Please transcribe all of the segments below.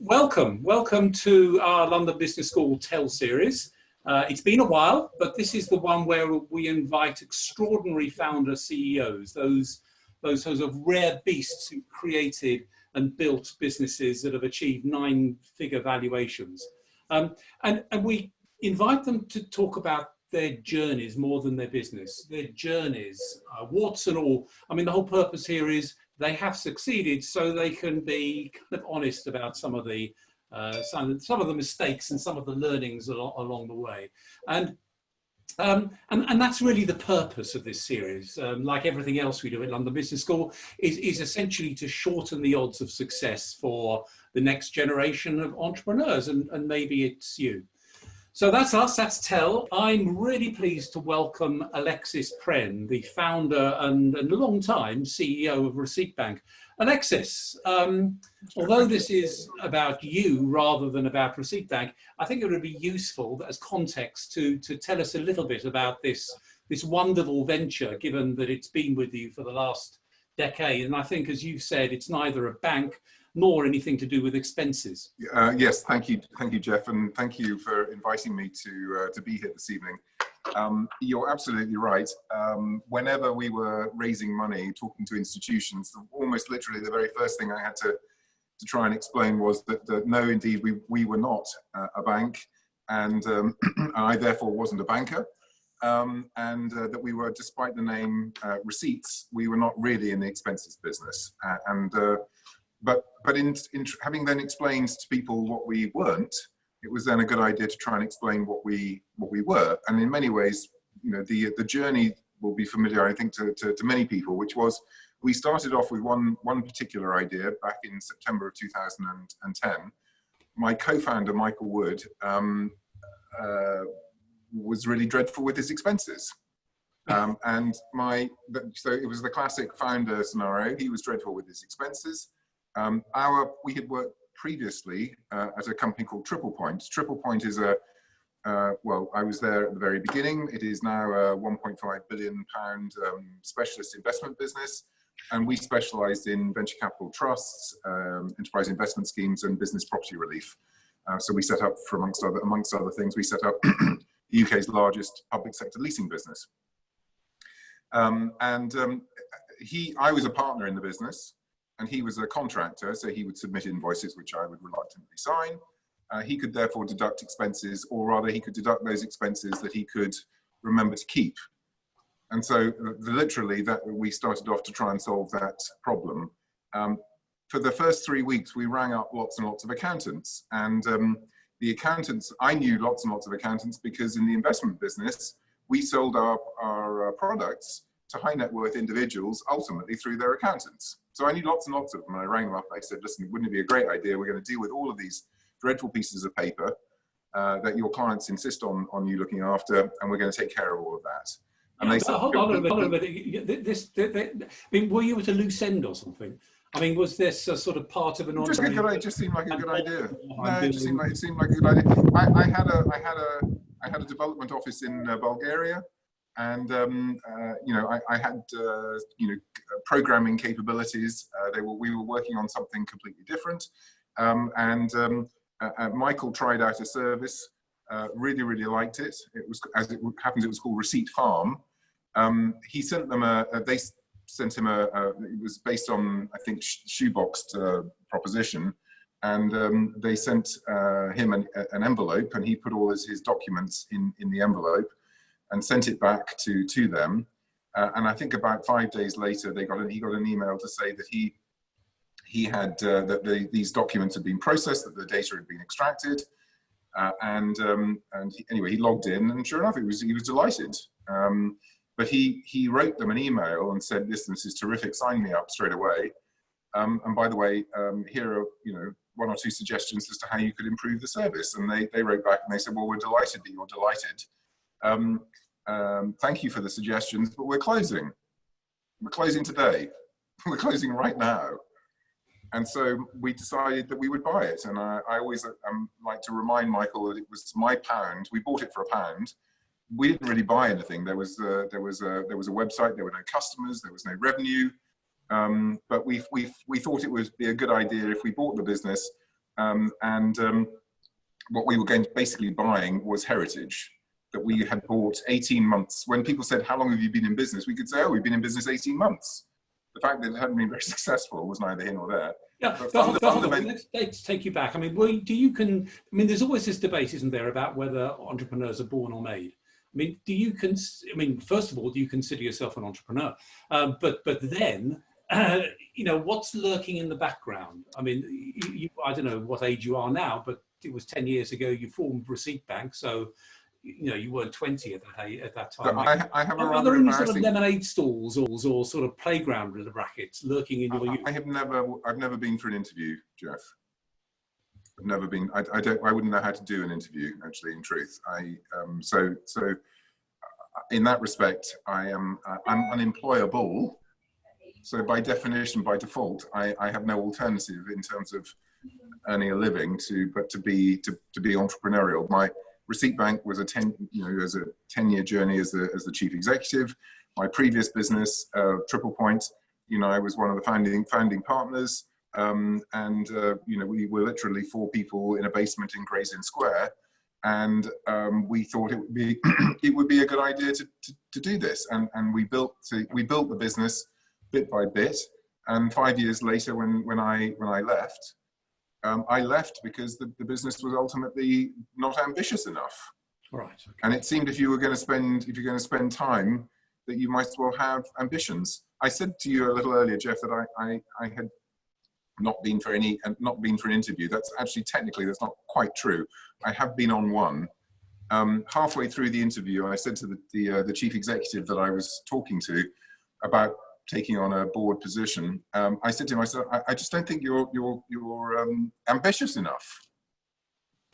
Welcome to our London Business School Tell series. It's been a while, but this is the one where we invite extraordinary founder CEOs, those sort of rare beasts who created and built businesses that have achieved 9-figure valuations. And we invite them to talk about their journeys more than their business, their journeys, warts and all. I mean, the whole purpose here is they have succeeded so they can be kind of honest about some of the mistakes and some of the learnings along the way. And that's really the purpose of this series. Like everything else we do at London Business School is essentially to shorten the odds of success for the next generation of entrepreneurs, and maybe it's you. So that's us, that's Tell. I'm really pleased to welcome Alexis Prenn, the founder and long-time CEO of Receipt Bank. Alexis, although this is about you rather than about Receipt Bank, I think it would be useful as context to tell us a little bit about this wonderful venture, given that it's been with you for the last decade. And I think, as you've said, it's neither a bank nor anything to do with expenses. Yes, thank you, Jeff, and thank you for inviting me to be here this evening. You're absolutely right. Whenever we were raising money, talking to institutions, almost literally the very first thing I had to try and explain was that no, indeed, we were not a bank, and I therefore wasn't a banker, and that we were, despite the name Receipts, we were not really in the expenses business, But in having then explained to people what we weren't, it was then a good idea to try and explain what we were. And in many ways, you know, the journey will be familiar, I think, to many people, which was we started off with one particular idea back in September of 2010. My co-founder, Michael Wood, was really dreadful with his expenses. So it was the classic founder scenario. He was dreadful with his expenses. We had worked previously at a company called Triple Point. Triple Point is well, I was there at the very beginning. It is now a £1.5 billion specialist investment business. And we specialized in venture capital trusts, enterprise investment schemes, and business property relief. So we set up, amongst other things, we set up the UK's largest public sector leasing business. I was a partner in the business, and he was a contractor, so he would submit invoices which I would reluctantly sign. He could therefore deduct expenses, or rather he could deduct those expenses that he could remember to keep. And so literally that we started off to try and solve that problem. For the first 3 weeks, we rang up lots and lots of accountants, and the accountants, I knew lots and lots of accountants because in the investment business, we sold our products to high net worth individuals, ultimately through their accountants. So I knew lots and lots of them, and I rang them up and I said, listen, wouldn't it be a great idea? We're going to deal with all of these dreadful pieces of paper that your clients insist on you looking after, and we're going to take care of all of that. And they said, hold on a minute. I mean, were you at a loose end or something? I mean, was this a sort of part of an just a good idea? Just seemed like a good idea. No, it seemed like a good idea. I had a development office in Bulgaria. And you know, I had you know, programming capabilities. We were working on something completely different. Michael tried out a service, really liked it. It was, as it happens, it was called Receipt Farm. He sent them they sent him it was based on, I think, shoeboxed proposition, and they sent him an envelope, and he put all his documents in the envelope and sent it back to them. And I think about 5 days later, he got an email to say that he had these documents had been processed, that the data had been extracted, anyway, he logged in, and sure enough, he was delighted. But he wrote them an email and said, "Listen, this is terrific. Sign me up straight away. And by the way, here are, you know, 1 or 2 suggestions as to how you could improve the service." And they wrote back and they said, "Well, we're delighted that you're delighted. Thank you for the suggestions, but we're closing. We're closing today. We're closing right now." And so we decided that we would buy it. And I always like to remind Michael that it was my pound. We bought it for £1. We didn't really buy anything. There was a website. There were no customers. There was no revenue. But we thought it would be a good idea if we bought the business What we were going to basically buying was heritage that we had bought 18 months. When people said, how long have you been in business? We could say, oh, we've been in business 18 months. The fact that it hadn't been very successful was neither here nor there. Yeah, let's take you back. I mean, there's always this debate, isn't there, about whether entrepreneurs are born or made. I mean, first of all, do you consider yourself an entrepreneur? But then, what's lurking in the background? I mean, I don't know what age you are now, but it was 10 years ago you formed Receipt Bank, so you weren't 20 at that time. I have a Are there any sort of lemonade stalls or sort of playground brackets lurking in your youth? I've never been for an interview, Jeff. I've never been. I wouldn't know how to do an interview, actually, in truth. So in that respect, I'm unemployable. So by definition, by default, I have no alternative in terms of earning a living to be entrepreneurial. My Receipt Bank was a 10-year journey as the chief executive. My previous business, Triple Point, I was one of the founding partners, we were literally 4 people in a basement in Gray's Inn Square, and we thought it would be a good idea to do this, and we built the business bit by bit. And 5 years later, when I left. I left because the business was ultimately not ambitious enough. Right. Okay. And it seemed if you're going to spend time, that you might as well have ambitions. I said to you a little earlier, Jeff, that I had not been for an interview. That's actually technically that's not quite true. I have been on one. Halfway through the interview, I said to the chief executive that I was talking to about taking on a board position, I said to him, I just don't think you're ambitious enough.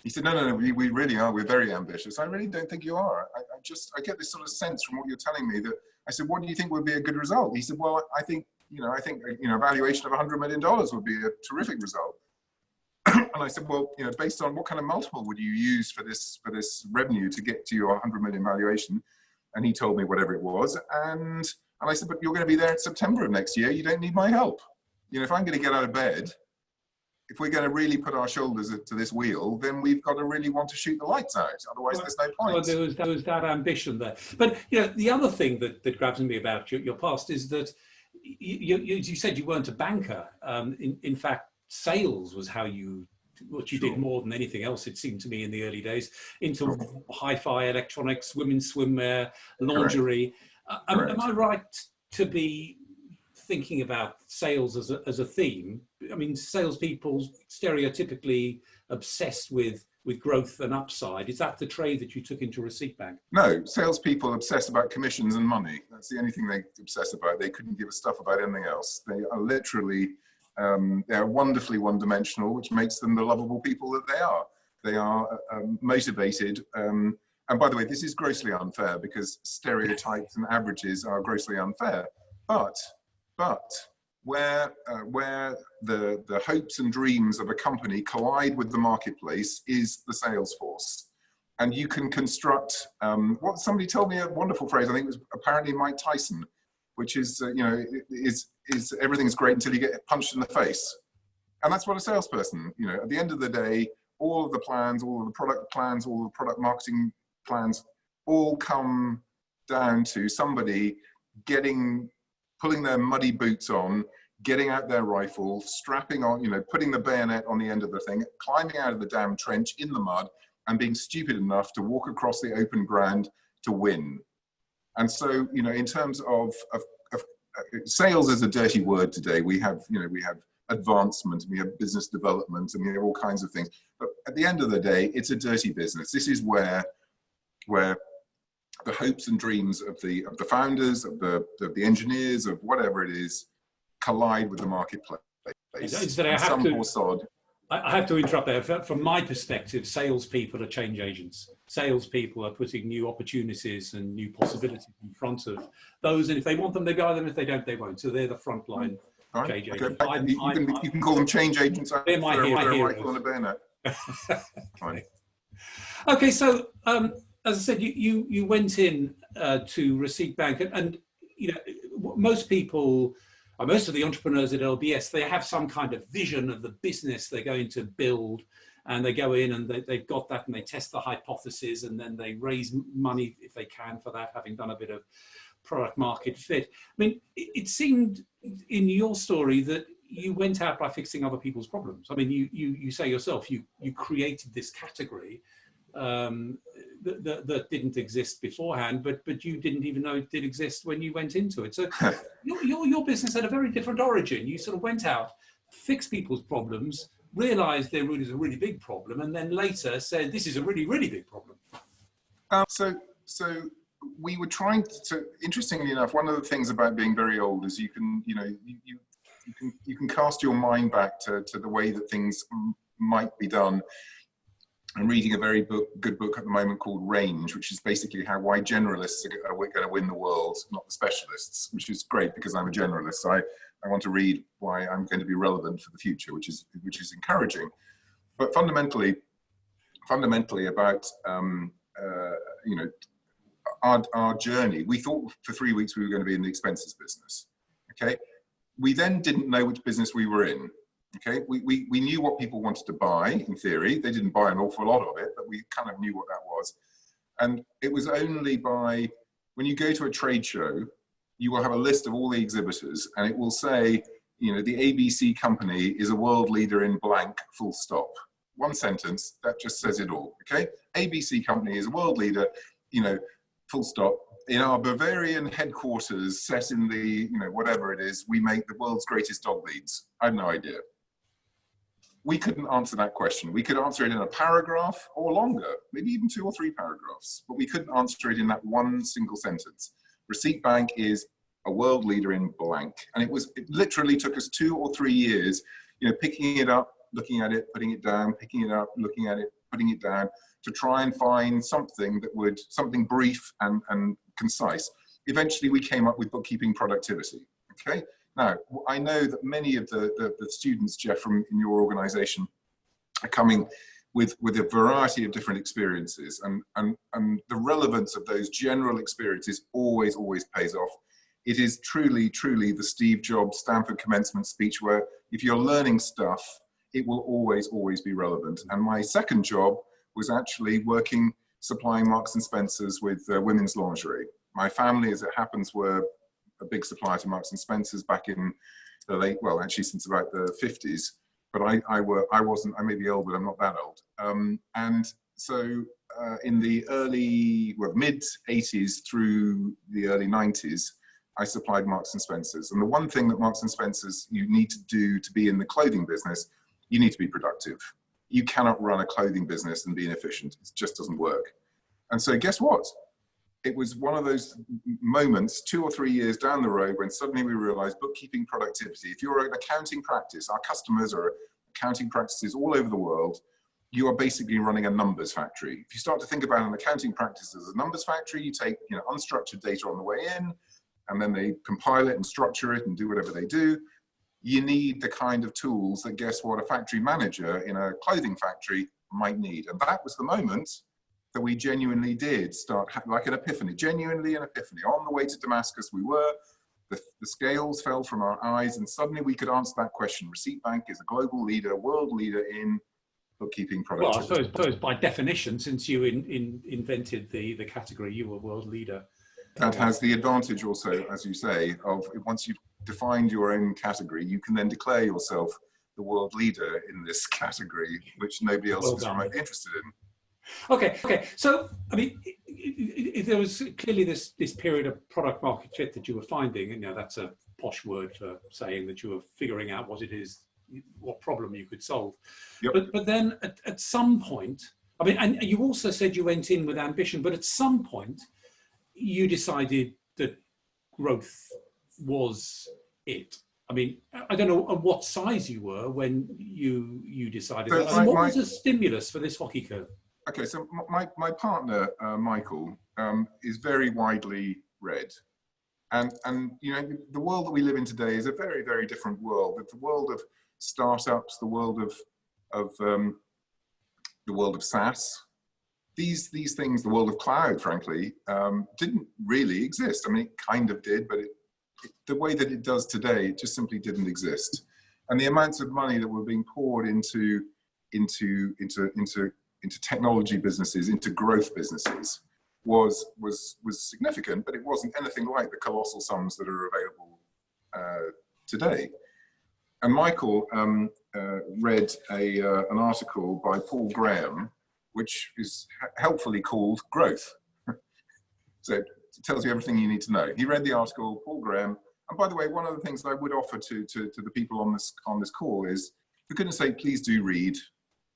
He said, no, we really are. We're very ambitious. I really don't think you are. I get this sort of sense from what you're telling me that. I said, what do you think would be a good result? He said, well, I think a valuation of $100 million would be a terrific result. And I said, well, based on what kind of multiple would you use for this revenue to get to your 100 million valuation? And he told me whatever it was. And I said, but you're going to be there in September of next year. You don't need my help. If I'm going to get out of bed, if we're going to really put our shoulders to this wheel, then we've got to really want to shoot the lights out. Otherwise, there's no point. So there was that ambition there. But the other thing that grabs me about your past is that you said you weren't a banker. In fact, sales was what you did more than anything else, it seemed to me, in the early days, into hi-fi, electronics, women's swimwear, lingerie. Am I right to be thinking about sales as a theme? I mean, salespeople stereotypically obsessed with growth and upside. Is that the trade that you took into Receipt Bank? No, salespeople obsess about commissions and money. That's the only thing they obsess about. They couldn't give a stuff about anything else. They are literally, they're wonderfully one-dimensional, which makes them the lovable people that they are. They are motivated. And by the way, this is grossly unfair because stereotypes and averages are grossly unfair. But where the hopes and dreams of a company collide with the marketplace is the sales force. And you can construct, what somebody told me a wonderful phrase, I think it was apparently Mike Tyson, which is, is everything's great until you get punched in the face. And that's what a salesperson, at the end of the day, all of the plans, all of the product plans, all of the product marketing plans all come down to somebody pulling their muddy boots on, getting out their rifle, strapping on, putting the bayonet on the end of the thing, climbing out of the damn trench in the mud, and being stupid enough to walk across the open ground to win. And so, in terms of sales is a dirty word today. We have advancement, we have business development, and we have all kinds of things. But at the end of the day, it's a dirty business. This is where the hopes and dreams of the founders, of the engineers, of whatever it is, collide with the marketplace. I have to interrupt there. From my perspective, salespeople are change agents. Salespeople are putting new opportunities and new possibilities in front of those, and if they want them, they buy them. If they don't, they won't. So they're the frontline change agents. You can call them change agents. They're my heroes. Okay, so as I said, you went in to Receipt Bank, and most people, most of the entrepreneurs at LBS, they have some kind of vision of the business they're going to build, and they go in and they've got that, and they test the hypothesis, and then they raise money if they can for that, having done a bit of product market fit. I mean, it seemed in your story that you went out by fixing other people's problems. I mean, you say yourself, you created this category that didn't exist beforehand, but you didn't even know it did exist when you went into it. So your business had a very different origin. You sort of went out, fixed people's problems, realized there was a really big problem, and then later said, this is a really, really big problem. So we were trying to, interestingly enough, one of the things about being very old is you can cast your mind back to the way that things might be done. I'm reading a very good book at the moment called Range, which is basically why generalists are going to win the world, not the specialists, which is great because I'm a generalist. So I want to read why I'm going to be relevant for the future, which is encouraging. But fundamentally about our journey, we thought for 3 weeks we were going to be in the expenses business. Okay, we then didn't know which business we were in. Okay, we knew what people wanted to buy in theory. They didn't buy an awful lot of it, but we kind of knew what that was. And it was only when you go to a trade show, you will have a list of all the exhibitors, and it will say, the ABC company is a world leader in blank, full stop. One sentence, that just says it all. Okay, ABC company is a world leader, full stop. In our Bavarian headquarters, set in the, whatever it is, we make the world's greatest dog leads. I have no idea. We couldn't answer that question. We could answer it in a paragraph or longer, maybe even 2 or 3 paragraphs, but we couldn't answer it in that one single sentence. Receipt Bank is a world leader in blank. And it literally took us 2 or 3 years, picking it up, looking at it, putting it down, picking it up, looking at it, putting it down, to try and find something something brief and concise. Eventually we came up with bookkeeping productivity. Okay. Now, I know that many of the students, Jeff, from in your organization are coming with a variety of different experiences, and the relevance of those general experiences always pays off. It is truly the Steve Jobs Stanford commencement speech, where if you're learning stuff, it will always be relevant. And my second job was actually supplying Marks and Spencer's with women's lingerie. My family, as it happens, were a big supplier to Marks and Spencer's back in the actually since about the 50s. But I may be old, but I'm not that old. And so in the mid 80s through the early 90s, I supplied Marks and Spencer's. And the one thing that Marks and Spencer's you need to do to be in the clothing business, you need to be productive. You cannot run a clothing business and be inefficient. It just doesn't work. And so guess what? It was one of those moments 2 or 3 years down the road when suddenly we realized bookkeeping productivity. If you're an accounting practice, our customers are accounting practices all over the world, you are basically running a numbers factory. If you start to think about an accounting practice as a numbers factory, you take unstructured data on the way in, and then they compile it and structure it and do whatever they do. You need the kind of tools that, guess what, a factory manager in a clothing factory might need. And that was the moment that we genuinely did start, like an epiphany, genuinely an epiphany. On the way to Damascus we were, the scales fell from our eyes, and suddenly we could answer that question. Receipt Bank is a global leader, world leader in bookkeeping productivity. Well, I suppose by definition, since you invented the category, you were world leader. That has the advantage also, as you say, of once you've defined your own category, you can then declare yourself the world leader in this category, which nobody else is remotely interested in. Okay. So, I mean, there was clearly this period of product market fit that you were finding, and that's a posh word for saying that you were figuring out what it is, what problem you could solve. Yep. But then at some point, I mean, and you also said you went in with ambition, but at some point you decided that growth was it. I mean, I don't know at what size you were when you decided that. And what was the stimulus for this hockey curve? Okay, so my partner, Michael, is very widely read. And the world that we live in today is a very, very different world. The world of startups, the world of SaaS, these things, the world of cloud, frankly, didn't really exist. I mean, it kind of did, but it the way that it does today, it just simply didn't exist. And the amounts of money that were being poured into technology businesses, into growth businesses, was significant, but it wasn't anything like the colossal sums that are available today. And Michael read an article by Paul Graham, which is helpfully called Growth. So it tells you everything you need to know. He read the article, Paul Graham. And by the way, one of the things I would offer to the people on this call is, for goodness sake, please do read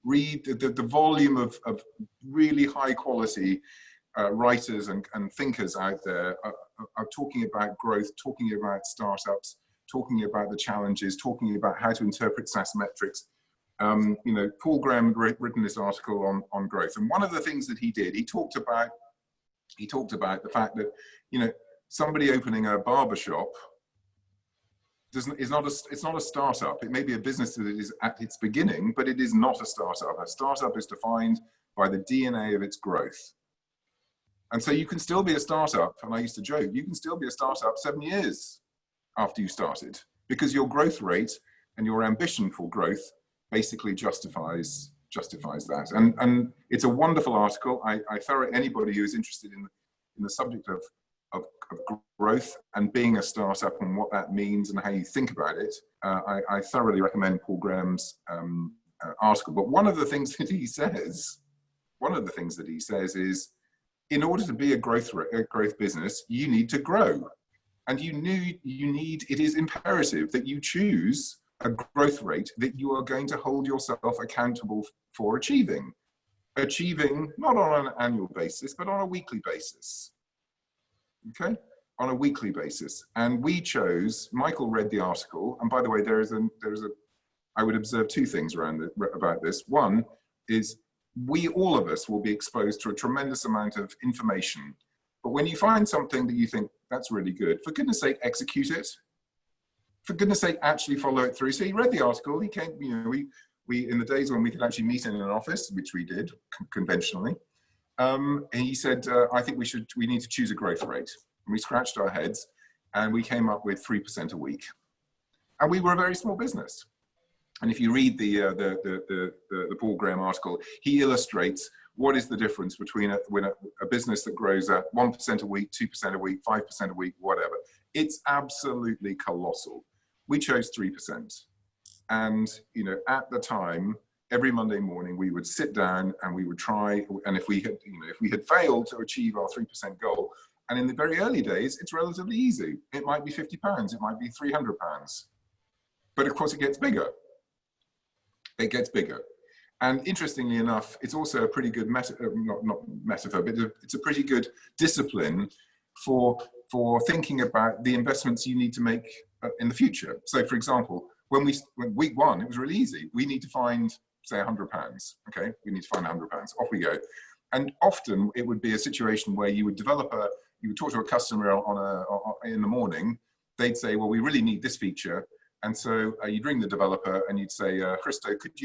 the volume of really high quality writers and thinkers out there are talking about growth, talking about startups, talking about the challenges, talking about how to interpret SaaS metrics. You know, Paul Graham had written this article on growth, and one of the things that he did, he talked about the fact that, you know, somebody opening a barber shop it's not a startup. It may be a business that is at its beginning, but it is not a startup. A startup is defined by the DNA of its growth. And so you can still be a startup, and I used to joke, you can still be a startup 7 years after you started, because your growth rate and your ambition for growth basically justifies that. And it's a wonderful article. I thoroughly, anybody who is interested in the subject of growth and being a startup and what that means and how you think about it, I thoroughly recommend Paul Graham's article. But one of the things that he says is, in order to be a growth business, you need to grow, and it is imperative that you choose a growth rate that you are going to hold yourself accountable for achieving not on an annual basis, but on a weekly basis. Okay, on a weekly basis. And we chose, Michael read the article, and by the way, I would observe two things about this. One is, all of us will be exposed to a tremendous amount of information. But when you find something that you think, that's really good, for goodness sake, execute it. For goodness sake, actually follow it through. So he read the article, he came, you know, we in the days when we could actually meet in an office, which we did conventionally, he said, I think we need to choose a growth rate. And we scratched our heads and we came up with 3% a week. And we were a very small business. And if you read the Paul Graham article, he illustrates what is the difference between a business that grows at 1% a week, 2% a week, 5% a week, whatever. It's absolutely colossal. We chose 3%. And, you know, at the time, every Monday morning, we would sit down and we would try, and if we had failed to achieve our 3% goal, and in the very early days, it's relatively easy. It might be £50, it might be £300. But of course, it gets bigger. It gets bigger. And interestingly enough, it's also a pretty good not metaphor, but it's a pretty good discipline for thinking about the investments you need to make in the future. So for example, when week one, it was really easy. We need to find, say, £100. Okay, we need to find £100. Off we go. And often it would be a situation where you would talk to a customer in the morning. They'd say, well, we really need this feature. And so you'd ring the developer and you'd say, Christo, could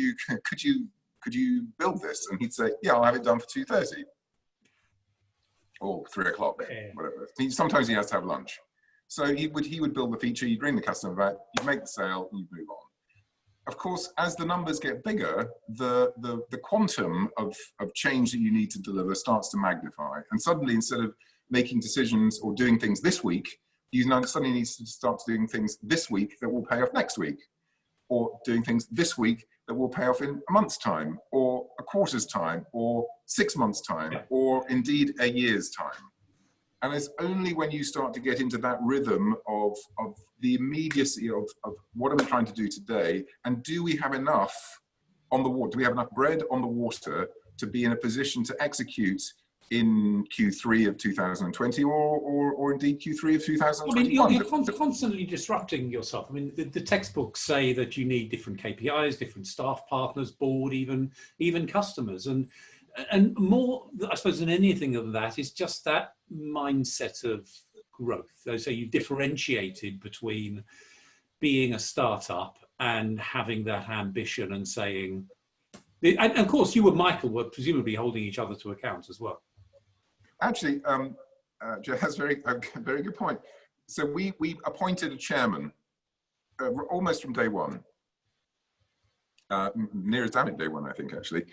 you build this? And he'd say, yeah, I'll have it done for 2:30 or 3 o'clock, whatever. Sometimes he has to have lunch. So he would build the feature, you'd ring the customer back, you'd make the sale, you'd move on. Of course, as the numbers get bigger, the quantum of change that you need to deliver starts to magnify. And suddenly, instead of making decisions or doing things this week, you suddenly need to start doing things this week that will pay off next week, or doing things this week that will pay off in a month's time, or a quarter's time, or 6 months' time, or indeed a year's time. And it's only when you start to get into that rhythm of the immediacy of what are we trying to do today, and do we have enough on the water? Do we have enough bread on the water to be in a position to execute in Q3 of 2020 or indeed Q3 of 2021? I mean, you're constantly disrupting yourself. I mean, the textbooks say that you need different KPIs, different staff partners, board, even customers. And more, I suppose, than anything of that is just that mindset of growth. So you differentiated between being a startup and having that ambition and saying, and of course you and Michael were presumably holding each other to account as well. Actually, Joe, that's a very good point. So we appointed a chairman almost from day one, near as damn it day one, I think, actually.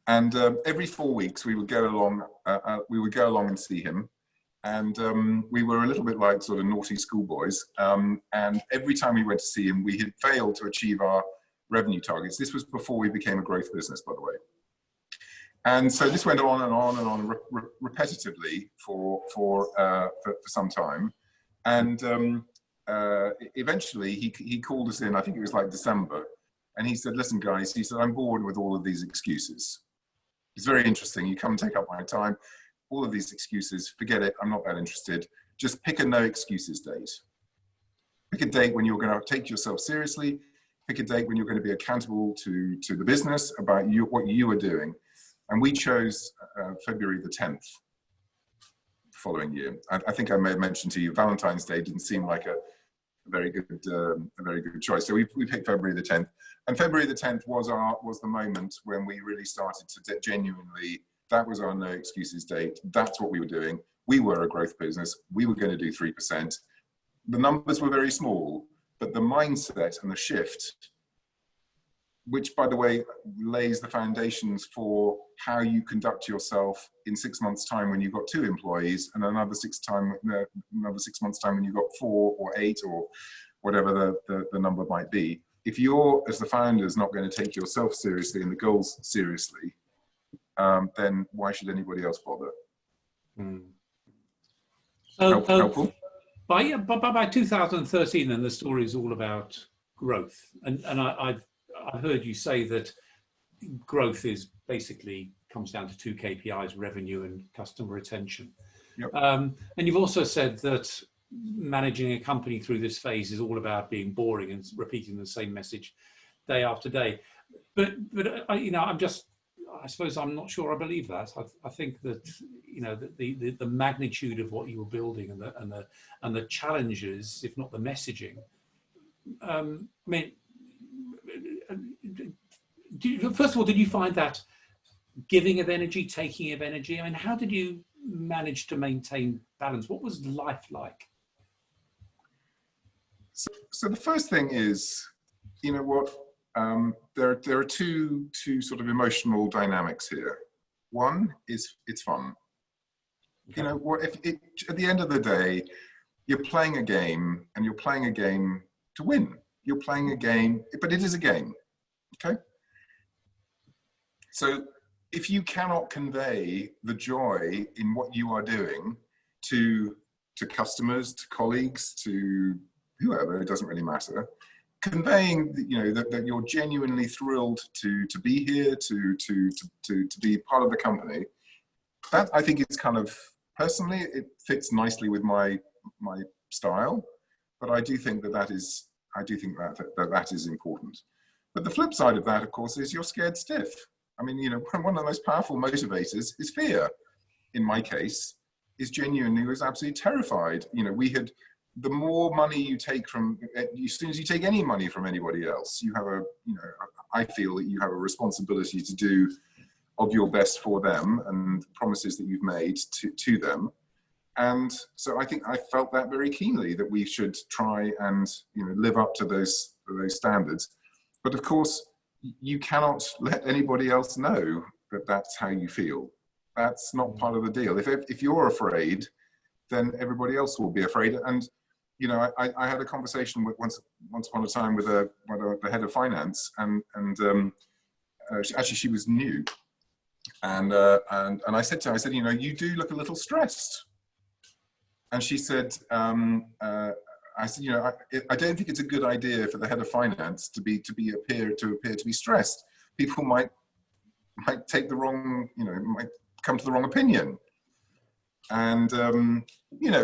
And every 4 weeks we would go along. And see him, and we were a little bit like sort of naughty schoolboys. And every time we went to see him, we had failed to achieve our revenue targets. This was before we became a growth business, by the way. And so this went on and on and on repetitively for some time. And eventually he called us in, I think it was like December, and he said, listen guys, he said, I'm bored with all of these excuses. It's very interesting. You come take up my time. All of these excuses, forget it. I'm not that interested. Just pick a no excuses date. Pick a date when you're going to take yourself seriously. Pick a date when you're going to be accountable to the business about what you are doing. And we chose February the 10th following year. I think I may have mentioned to you, Valentine's Day didn't seem like a very good choice. So we picked February the 10th. And February the 10th was the moment when we really started to genuinely, that was our no excuses date. That's what we were doing. We were a growth business. We were going to do 3%. The numbers were very small, but the mindset and the shift, which by the way lays the foundations for how you conduct yourself in 6 months' time when you've got 2 employees, and another 6 months' time when you've got 4 or 8 or whatever the number might be. If you're, as the founders, not going to take yourself seriously and the goals seriously, then why should anybody else bother? So, helpful? By 2013, then the story is all about growth, and I've heard you say that growth is basically comes down to 2 KPIs: revenue and customer retention. Yep. And you've also said that managing a company through this phase is all about being boring and repeating the same message day after day. But I suppose I'm not sure I believe that. I think that that the magnitude of what you were building and the challenges, if not the messaging. I mean, first of all, did you find that giving of energy, taking of energy? I mean, how did you manage to maintain balance? What was life like? So the first thing is, there are two sort of emotional dynamics here. One is it's fun. Okay. At the end of the day, you're playing a game, and you're playing a game to win. You're playing a game, but it is a game. Okay. So if you cannot convey the joy in what you are doing to customers, to colleagues, to whoever, it doesn't really matter, conveying that you're genuinely thrilled to be here, to be part of the company, that I think is kind of, personally, it fits nicely with my style, but I do think that is important. But the flip side of that, of course, is you're scared stiff. I mean, one of the most powerful motivators is fear. In my case, was absolutely terrified. The more money you take as soon as you take any money from anybody else, you have I feel that you have a responsibility to do of your best for them and promises that you've made to them. And so I think I felt that very keenly, that we should try and live up to those standards. But of course, you cannot let anybody else know that that's how you feel. That's not part of the deal. If you're afraid, then everybody else will be afraid. And I had a conversation with once upon a time with the head of finance, and actually she was new, and I said to her, I said, you do look a little stressed. And she said, I said, I don't think it's a good idea for the head of finance to appear to be stressed. People might take the wrong, might come to the wrong opinion. And there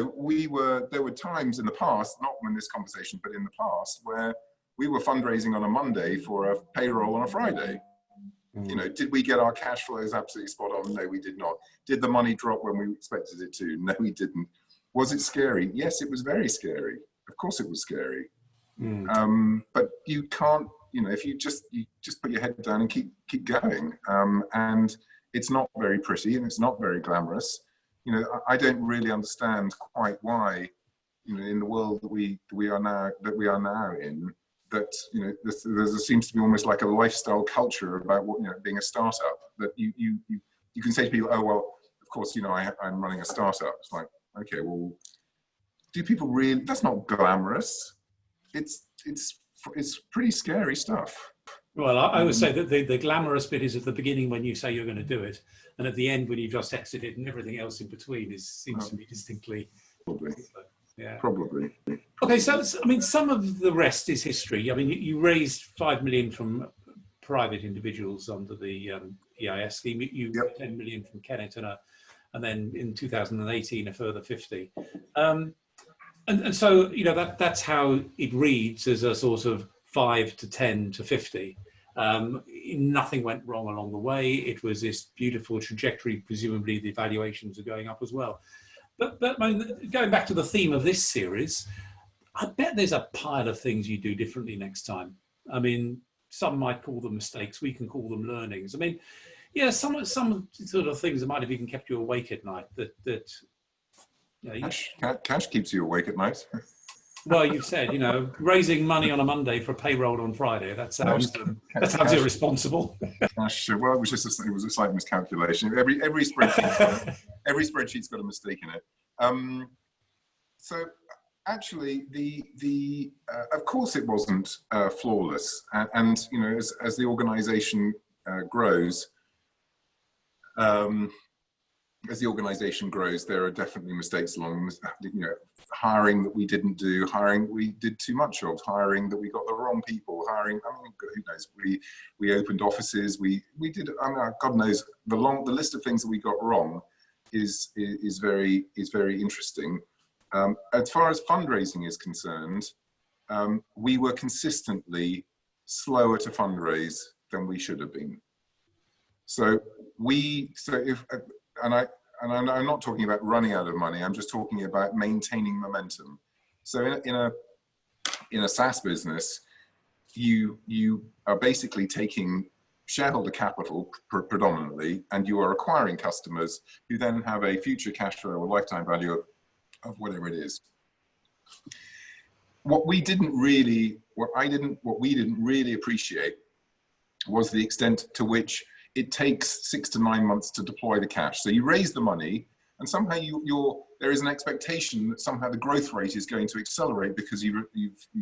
were times in the past, not in this conversation, but in the past, where we were fundraising on a Monday for a payroll on a Friday. Did we get our cash flows absolutely spot on? No, we did not. Did the money drop when we expected it to? No, we didn't. Was it scary? Yes, it was very scary. Of course it was scary. But you can't, if you just put your head down and keep going. And it's not very pretty, and it's not very glamorous. I don't really understand quite why, in the world that we are now in, that there seems to be almost like a lifestyle culture about what, being a startup, that you can say to people, oh well, of course, I'm running a startup. It's like, okay, well, do people really? That's not glamorous. It's pretty scary stuff. Well, I would say that the glamorous bit is at the beginning when you say you're going to do it, and at the end when you've just exited, and everything else in between seems to be distinctly. Probably. Yeah. Probably. Okay, so I mean, some of the rest is history. I mean, you raised 5 million from private individuals under the EIS scheme. You Yep. 10 million from Kennet, and then in 2018 a further 50. And so that's how it reads, as a sort of 5 to 10 to 50. Nothing went wrong along the way. It was this beautiful trajectory. Presumably, the valuations are going up as well. But I mean, going back to the theme of this series, I bet there's a pile of things you do differently next time. I mean, some might call them mistakes. We can call them learnings. I mean, yeah, some sort of things that might have even kept you awake at night. Cash keeps you awake at night. Well, you've said, raising money on a Monday for a payroll on Friday. That sounds irresponsible. Cash, well, it was just a slight miscalculation. Every spreadsheet's got a mistake in it. So actually, the of course it wasn't flawless, and as the organisation grows. As the organisation grows, there are definitely mistakes along, hiring that we didn't do, hiring we did too much of, hiring that we got the wrong people, hiring, I mean, who knows, we opened offices, we did, I mean, God knows, the list of things that we got wrong is very interesting. As far as fundraising is concerned, we were consistently slower to fundraise than we should have been. I'm not talking about running out of money. I'm just talking about maintaining momentum. So in a SaaS business, you are basically taking shareholder capital predominantly, and you are acquiring customers who then have a future cash flow or lifetime value of whatever it is. What we didn't really appreciate was the extent to which it takes 6 to 9 months to deploy the cash. So you raise the money, and somehow there is an expectation that somehow the growth rate is going to accelerate because you've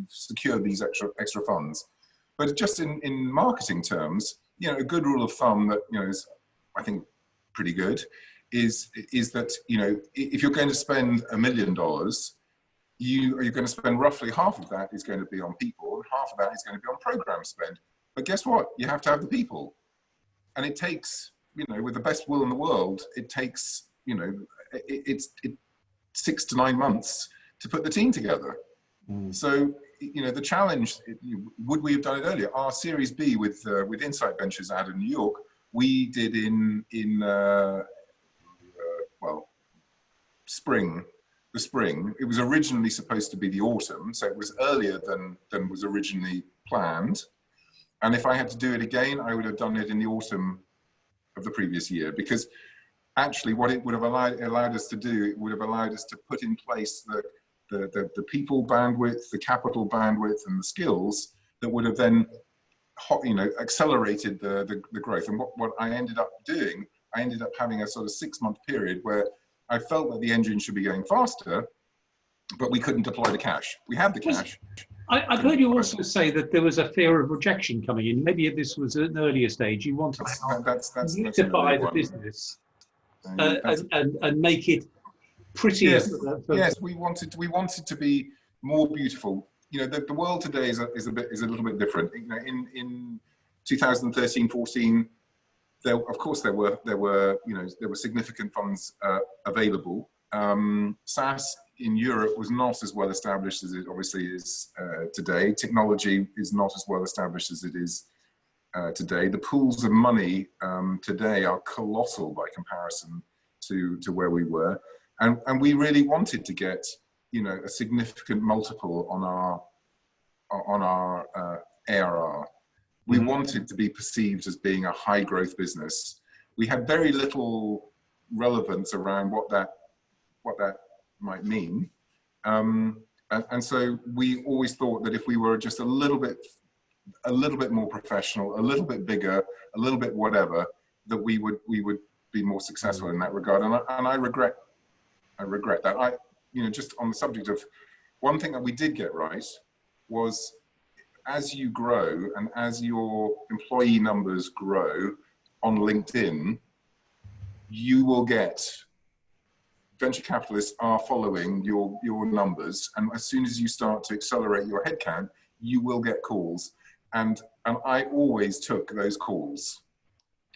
secured these extra funds. But just in marketing terms, a good rule of thumb that is, I think, pretty good, is that if you're going to spend $1 million, you're going to spend roughly half of that is going to be on people, and half of that is going to be on program spend. But guess what? You have to have the people. And it takes, with the best will in the world, it takes, it's 6 to 9 months to put the team together. So, the challenge, would we have done it earlier? Our Series B with Insight Ventures out of New York, we did in spring. The spring. It was originally supposed to be the autumn, so it was earlier than was originally planned. And if I had to do it again, I would have done it in the autumn of the previous year, because actually what it would have allowed us to do, it would have allowed us to put in place the people bandwidth, the capital bandwidth, and the skills that would have then, accelerated the growth. And what I ended up doing, I ended up having a sort of 6-month period where I felt that the engine should be going faster, but we couldn't deploy the cash. We had the cash. I've heard you also say that there was a fear of rejection coming in. Maybe if this was an earlier stage, you wanted to unify the business and make it prettier. Yes, we wanted to be more beautiful. The world today is a little bit different. In 2013-14, there were significant funds available. SaaS in Europe was not as well established as it obviously is today. Technology is not as well established as it is today. The pools of money today are colossal by comparison to where we were, and we really wanted to get a significant multiple on our ARR. We wanted to be perceived as being a high growth business. We had very little relevance around what that might mean. And so we always thought that if we were just a little bit more professional, a little bit bigger, a little bit whatever, that we would be more successful in that regard. And I regret that. Just on the subject of one thing that we did get right was, as you grow and as your employee numbers grow on LinkedIn, you will get venture capitalists are following your numbers, and as soon as you start to accelerate your headcount, you will get calls. And I always took those calls.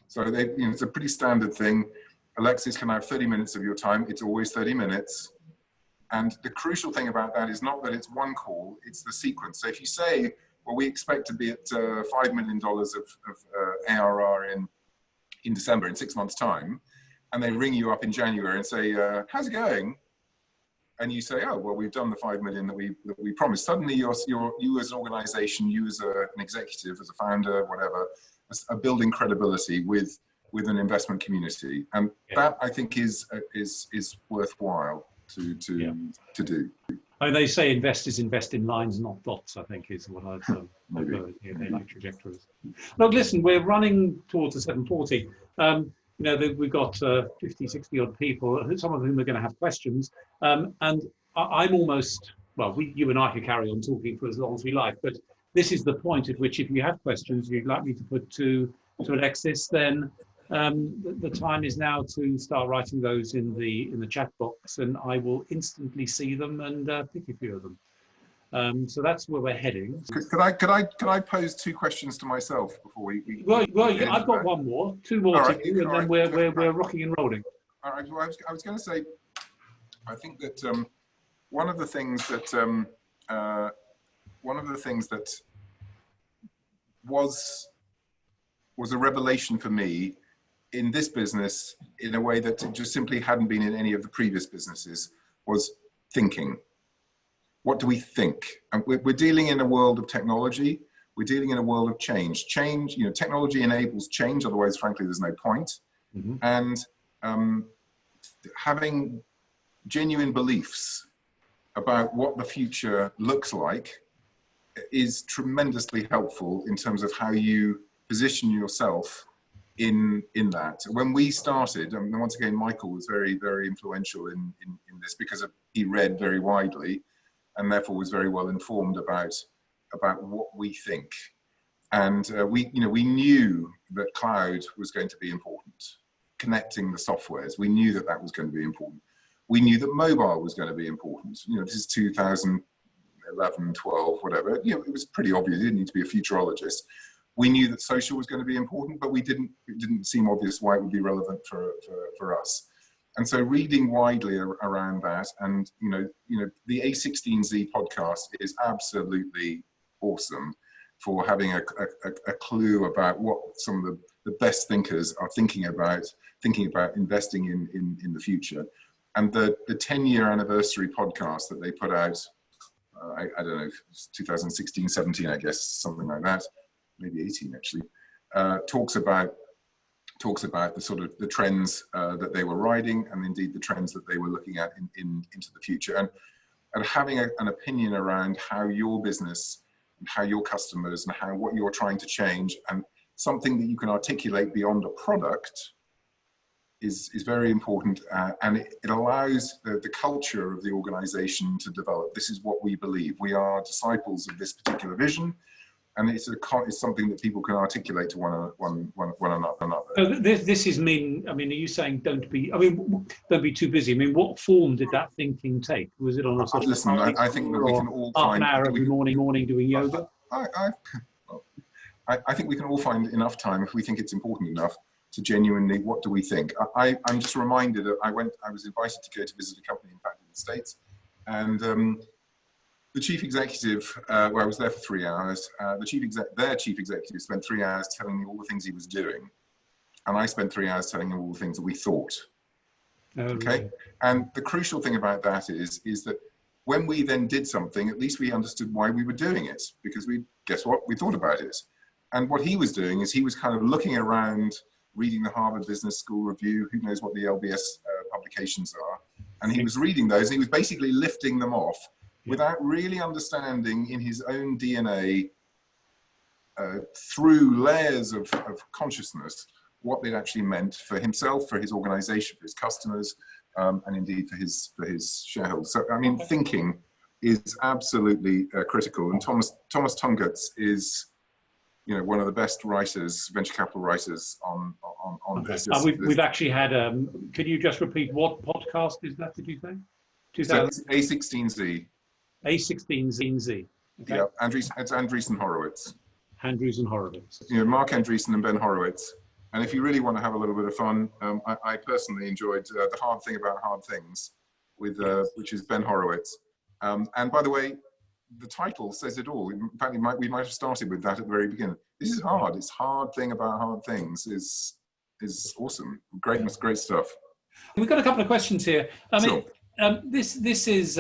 So it's a pretty standard thing. Alexis, can I have 30 minutes of your time? It's always 30 minutes. And the crucial thing about that is not that it's one call, it's the sequence. So if you say, well, we expect to be at $5 million of ARR in December, in 6 months' time, and they ring you up in January and say, how's it going? And you say, oh, well, we've done the 5 million that we promised. Suddenly you as an organization, you as an executive, as a founder, whatever, are building credibility with an investment community. And that, I think, is worthwhile to do. They say investors invest in lines, not dots, I think is what I've heard. They like trajectories. Look, listen, we're running towards the 7:40. We've got 50, 60 odd people, some of whom are going to have questions. And I'm almost, you and I could carry on talking for as long as we like, but this is the point at which if you have questions you'd like me to put to Alexis, then the time is now to start writing those in the chat box, and I will instantly see them and pick a few of them. So that's where we're heading. Could I pose two questions to myself before we I've got one more, two more to you, and then we're rocking and rolling. All right. Well, I was going to say, I think that one of the things that was a revelation for me in this business, in a way that just simply hadn't been in any of the previous businesses, was thinking. What do we think? And we're dealing in a world of technology. We're dealing in a world of change. Change, technology enables change. Otherwise, frankly, there's no point. Mm-hmm. And having genuine beliefs about what the future looks like is tremendously helpful in terms of how you position yourself in that. When we started, and once again, Michael was very, very influential in this because he read very widely, and therefore was very well informed about what we think. And we knew that cloud was going to be important. Connecting the softwares, we knew that was going to be important. We knew that mobile was going to be important. This is 2011, 12, whatever. It was pretty obvious. You didn't need to be a futurologist. We knew that social was going to be important, but it didn't seem obvious why it would be relevant for us. And so reading widely around that, and the A16Z podcast is absolutely awesome for having a clue about what some of the best thinkers are thinking about investing in the future. And the 10-year anniversary podcast that they put out, I don't know, 2016, 17, I guess, something like that, maybe 18 actually, talks about the sort of the trends that they were riding, and indeed the trends that they were looking at into the future, and having an opinion around how your business and how your customers and what you're trying to change, and something that you can articulate beyond a product is very important, and it allows the culture of the organization to develop. This is what we believe. We are disciples of this particular vision. And it's something that people can articulate to one another. So this is are you saying don't be too busy? What form did that thinking take? Was it on a sort of listen, I think that we can all half find an hour every morning doing yoga? I think we can all find enough time, if we think it's important enough, to genuinely, what do we think? I'm just reminded that I was invited to go to visit a company, in fact, in the States, and the chief executive, I was there for 3 hours. Their chief executive spent 3 hours telling me all the things he was doing, and I spent 3 hours telling him all the things that we thought. Okay, really? And the crucial thing about that is that when we then did something, at least we understood why we were doing it, because we thought about it. And what he was doing is he was kind of looking around, reading the Harvard Business School Review. Who knows what the LBS publications are? And he was reading those, and he was basically lifting them off without really understanding in his own DNA, through layers of consciousness, what they'd actually meant for himself, for his organization, for his customers, and indeed for his shareholders. So, I mean, thinking is absolutely critical. And Thomas Tunget's is, you know, one of the best writers, venture capital writers on this. We've actually had, could you just repeat what podcast is that, did you say? So A16Z. A16Z. Okay. Yeah, it's Andreessen Horowitz. Andreessen Horowitz. You know, Mark Andreessen and Ben Horowitz. And if you really want to have a little bit of fun, I personally enjoyed The Hard Thing About Hard Things, with which is Ben Horowitz. And by the way, the title says it all. In fact, we might have started with that at the very beginning. This is hard. It's Hard Thing About Hard Things is awesome. Great stuff. We've got a couple of questions here. I mean, Sure. this is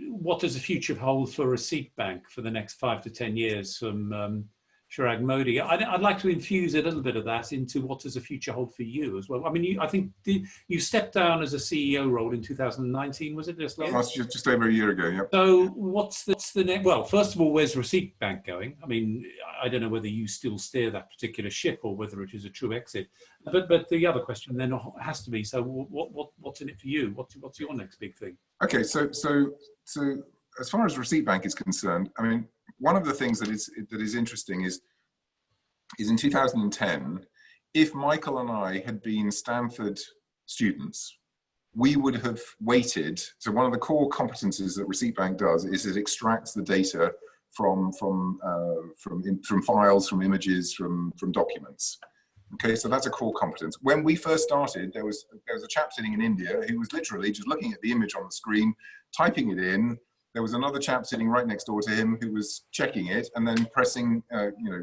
what does the future hold for Receipt Bank for the next 5 to 10 years from Chirag Modi? I'd like to infuse a little bit of that into what does the future hold for you as well. I mean, I think you stepped down as a CEO role in 2019, was it? Just over a year ago, yeah. So what's the next? Well, first of all, where's Receipt Bank going? I mean, I don't know whether you still steer that particular ship or whether it is a true exit. But the other question then has to be, so what's in it for you? What's your next big thing? Okay, so as far as Receipt Bank is concerned, I mean, one of the things that is interesting is in 2010, if Michael and I had been Stanford students, we would have waited. So one of the core competencies that Receipt Bank does is it extracts the data from files, from images, from documents. Okay, so that's a core competence. When we first started, there was a chap sitting in India who was literally just looking at the image on the screen, typing it in. There was another chap sitting right next door to him who was checking it and then pressing,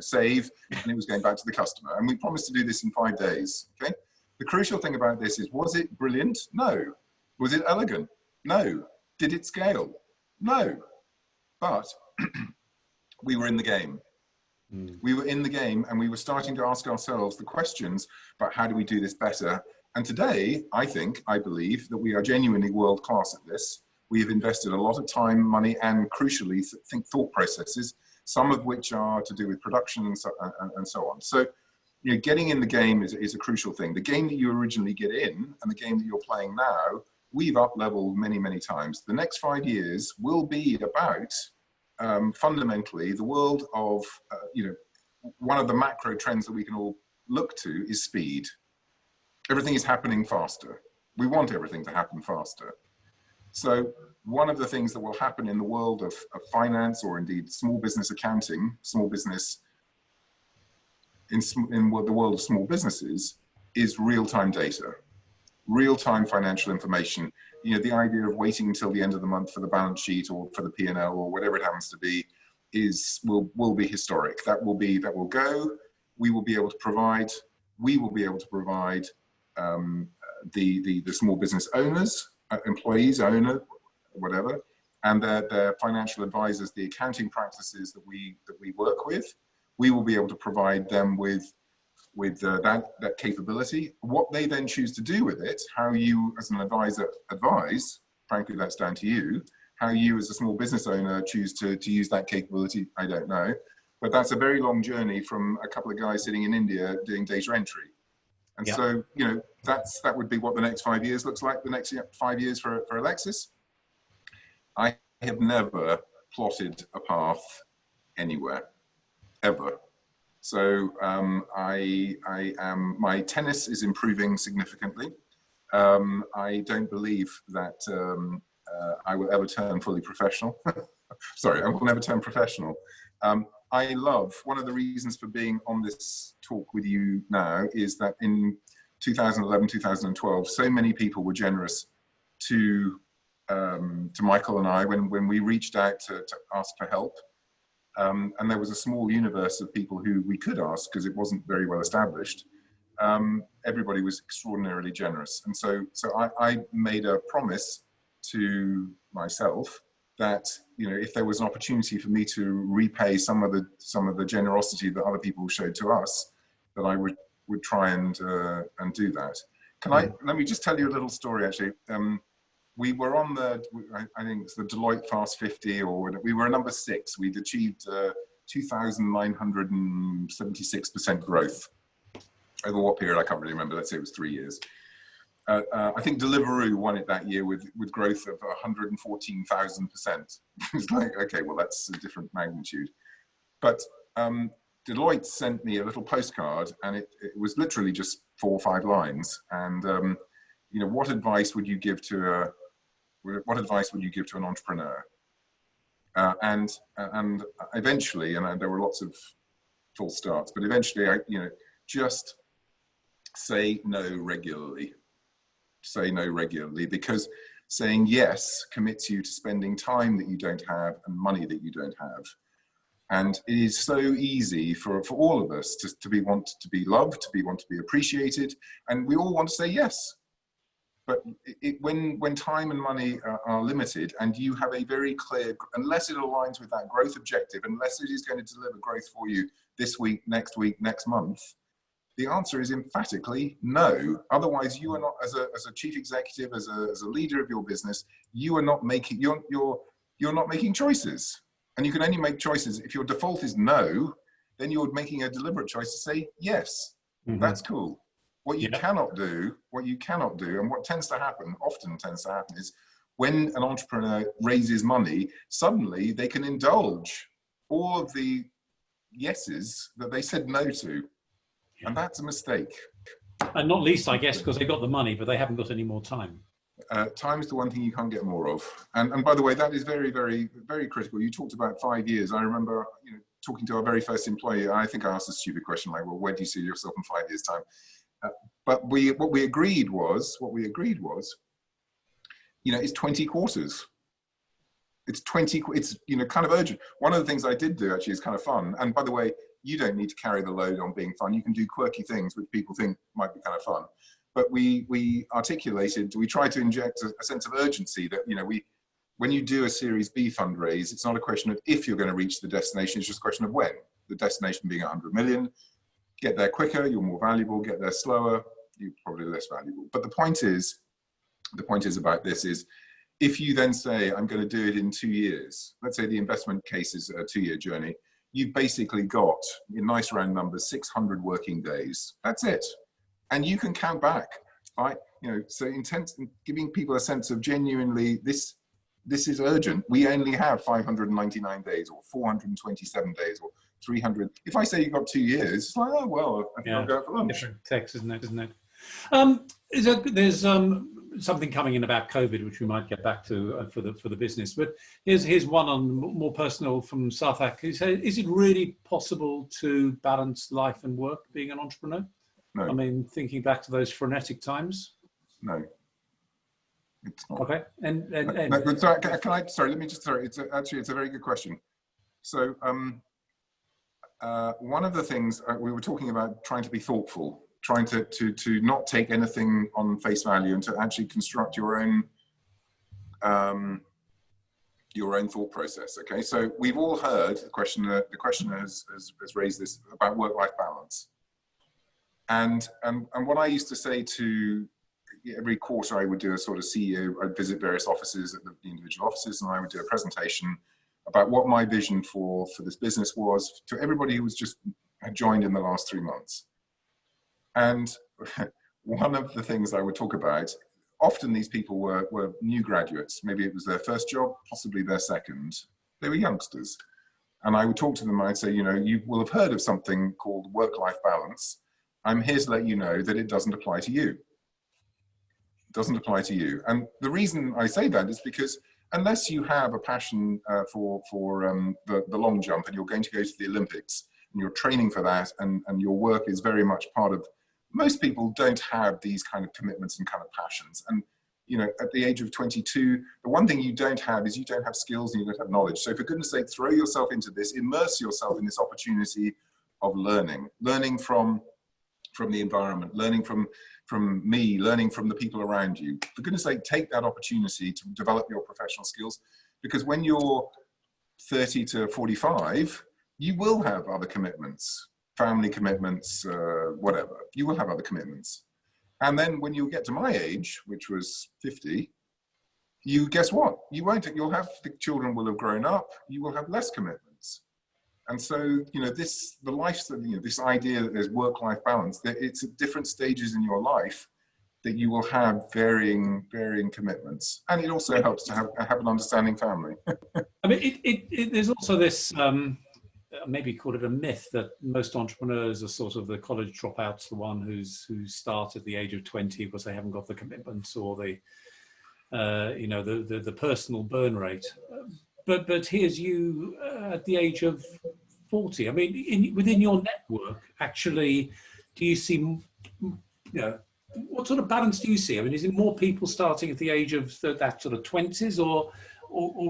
save, and it was going back to the customer. And we promised to do this in 5 days. Okay. The crucial thing about this is, was it brilliant? No. Was it elegant? No. Did it scale? No. But we were in the game. We were in the game, and we were starting to ask ourselves the questions about how do we do this better. And today, I believe that we are genuinely world class at this. We have invested a lot of time, money, and crucially, thought processes, some of which are to do with production and so on. So, you know, getting in the game is a crucial thing. The game that you originally get in and the game that you're playing now, we've up-leveled many, many times. The next 5 years will be about, fundamentally, the world of, one of the macro trends that we can all look to is speed. Everything is happening faster. We want everything to happen faster. So one of the things that will happen in the world of finance, or indeed small business accounting, small business in the world of small businesses, is real-time data, real-time financial information. You know, the idea of waiting until the end of the month for the balance sheet or for the P&L or whatever it happens to be will be historic. That will go. We will be able to provide the small business owners, employees, owner, whatever, and their financial advisors, the accounting practices that we work with. We will be able to provide them with that capability. What they then choose to do with it, how you as an advisor advise, frankly, that's down to you. How you as a small business owner choose to use that capability, I don't know. But that's a very long journey from a couple of guys sitting in India doing data entry. And so, you know, that would be what the next 5 years looks like. The next 5 years for Alexis. I have never plotted a path anywhere, ever. So my tennis is improving significantly. I don't believe that I will ever turn fully professional. Sorry, I will never turn professional. I love, one of the reasons for being on this talk with you now is that in 2011, 2012, so many people were generous to Michael and I when we reached out to ask for help. And there was a small universe of people who we could ask because it wasn't very well established. Everybody was extraordinarily generous. And so I made a promise to myself that, you know, if there was an opportunity for me to repay some of the generosity that other people showed to us, that I would try and do that. Let me just tell you a little story, actually. We were on I think it's the Deloitte Fast 50, or we were number 6. We'd achieved 2,976% growth. Over what period, I can't really remember. Let's say it was 3 years. I think Deliveroo won it that year with growth of 114,000%. It's like, okay, well, that's a different magnitude. But Deloitte sent me a little postcard, and it was literally just 4 or 5 lines. And you know, what advice would you give to an entrepreneur? And eventually, and there were lots of false starts, but eventually, just say no regularly. Say no regularly, because saying yes commits you to spending time that you don't have and money that you don't have. And it is so easy for all of us to want to be loved, to want to be appreciated, and we all want to say yes. But when time and money are limited, and you have a very clear, unless it aligns with that growth objective, unless it is going to deliver growth for you this week, next month, the answer is emphatically no. Otherwise, you are not, as a chief executive, as a leader of your business, you are not making you're not making choices. And you can only make choices if your default is no. Then you're making a deliberate choice to say yes. Mm-hmm. That's cool. What you cannot do, and what often tends to happen, is when an entrepreneur raises money, suddenly they can indulge all of the yeses that they said no to. And that's a mistake. And not least, I guess, because they got the money, but they haven't got any more time. Time is the one thing you can't get more of. And by the way, that is very, very, very critical. You talked about 5 years. I remember, talking to our very first employee. I think I asked a stupid question like, well, where do you see yourself in 5 years' time? But what we agreed was, it's 20 quarters. It's kind of urgent. One of the things I did do actually is kind of fun. And by the way, you don't need to carry the load on being fun. You can do quirky things which people think might be kind of fun. But we tried to inject a sense of urgency that, when you do a Series B fundraise, it's not a question of if you're going to reach the destination, it's just a question of when. The destination being 100 million. Get there quicker, you're more valuable. Get there slower, you're probably less valuable. But the point is about this is, if you then say, I'm going to do it in 2 years, let's say the investment case is a 2-year journey, you've basically got, in nice round numbers, 600 working days. That's it. And you can count back, right? So giving people a sense of genuinely, this is urgent. We only have 599 days or 427 days or 300. If I say you've got 2 years, it's like, oh, well, I'll go out for lunch. Different text, isn't it? There's something coming in about COVID, which we might get back to for the business. But here's one on more personal from Sarthak. He said, is it really possible to balance life and work being an entrepreneur? No. I mean, thinking back to those frenetic times. No. It's not. Okay. And but sorry, it's a very good question. So one of the things we were talking about, trying to be thoughtful, trying to not take anything on face value, and to actually construct your own thought process. Okay, so we've all heard the questioner has raised this about work-life balance, and what I used to say to every quarter, I would do a sort of CEO. I'd visit various offices at the individual offices, and I would do a presentation about what my vision for this business was to everybody who had joined in the last 3 months. And one of the things I would talk about, often these people were new graduates. Maybe it was their first job, possibly their second. They were youngsters. And I would talk to them, and I'd say, you will have heard of something called work-life balance. I'm here to let you know that it doesn't apply to you. It doesn't apply to you. And the reason I say that is because unless you have a passion for the long jump, and you're going to go to the Olympics, and you're training for that, and your work is very much part of, most people don't have these kind of commitments and kind of passions. And at the age of 22, the one thing you don't have is you don't have skills and you don't have knowledge. So for goodness sake, throw yourself into this, immerse yourself in this opportunity of learning from the environment, learning from me, learning from the people around you. For goodness sake, take that opportunity to develop your professional skills, because when you're 30 to 45, you will have other commitments, family commitments, whatever. You will have other commitments. And then when you get to my age, which was 50, you guess what? You won't. You'll have, the children will have grown up. You will have less commitments. And so, you know, the life, you know, this idea that there's work-life balance, that it's at different stages in your life that you will have varying commitments. And it also helps to have an understanding family. I mean, there's also this, maybe call it a myth, that most entrepreneurs are sort of the college dropouts, the one who start at the age of 20 because they haven't got the commitments or the, you know, the personal burn rate. But here's you at the age of 40. I mean, within your network, actually, do you see, you know, what sort of balance do you see? I mean, is it more people starting at the age of that sort of 20s, or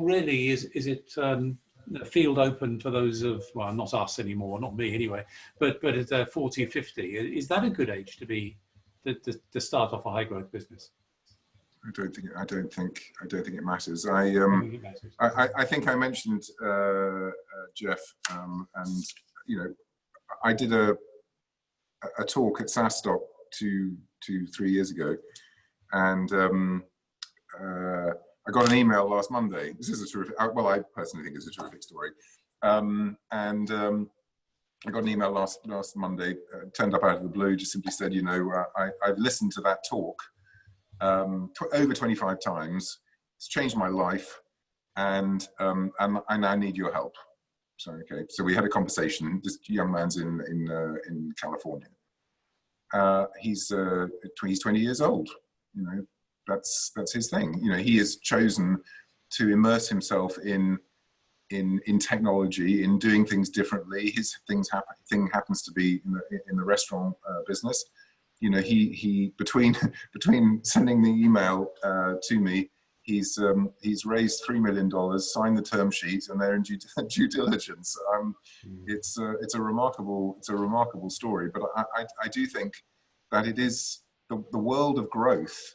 really is it a field open for those of, well, not us anymore, not me anyway, but at 40 or 50? Is that a good age to start off a high growth business? I don't think it matters. I think I mentioned Jeff, and you know, I did a talk at SaaStock 2-3 years ago, and I got an email last Monday. This is a terrific, well, I personally think it's a terrific story, and I got an email last Monday, turned up out of the blue, just simply said, you know, I've listened to that talk over 25 times. It's changed my life, and I now need your help. So okay, so we had a conversation. This young man's in California. He's 20 years old. You know, that's his thing. You know, he has chosen to immerse himself in technology, in doing things differently. His thing happens to be in the restaurant business. You know, he between sending the email to me, he's raised $3 million, signed the term sheet, and they're in due diligence. It's a remarkable story. But I do think that it is the world of growth.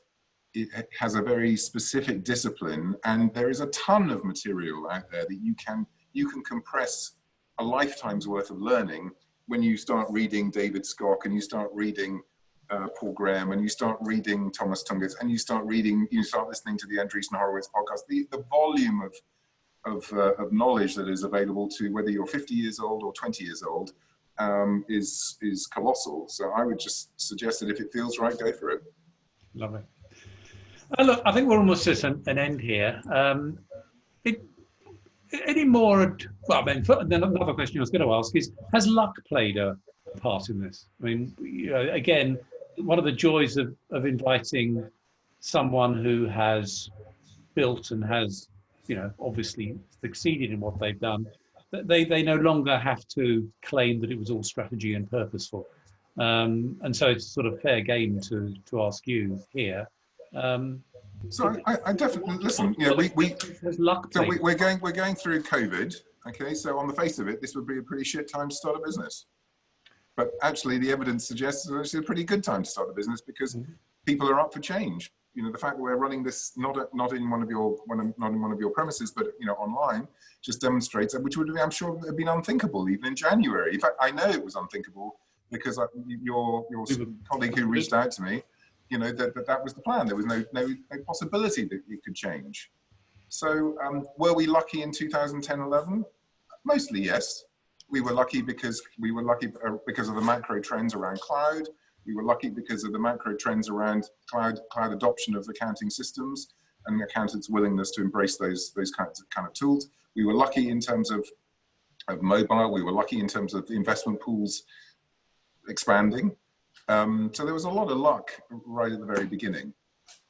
It has a very specific discipline, and there is a ton of material out there that you can compress a lifetime's worth of learning when you start reading David Scott, and you start reading Paul Graham, and you start reading Thomas Tungus, and you start listening to the Andreessen Horowitz podcast. The volume of knowledge that is available to whether you're 50 years old or 20 years old is colossal. So I would just suggest that if it feels right, go for it. Lovely. Look, I think we're almost at an end here. Any more? Well, I mean, another question I was going to ask is: has luck played a part in this? I mean, you know, again, one of the joys of inviting someone who has built and has, you know, obviously succeeded in what they've done, they no longer have to claim that it was all strategy and purposeful. And so it's sort of fair game to ask you here. So I definitely listen. You know, we're going through COVID. Okay, so on the face of it, this would be a pretty shit time to start a business. But actually, the evidence suggests it's actually a pretty good time to start a business because people are up for change. You know, the fact that we're running this not in one of your premises, but you know, online, just demonstrates that, which would be, I'm sure, have been unthinkable even in January. In fact, I know it was unthinkable because your colleague who reached out to me, you know, that was the plan. There was no possibility that it could change. So were we lucky in 2010-11? Mostly yes. We were lucky because of the macro trends around cloud. We were lucky because of the macro trends around cloud adoption of accounting systems and accountants' willingness to embrace those kind of tools. We were lucky in terms of mobile. We were lucky in terms of the investment pools expanding. So there was a lot of luck right at the very beginning.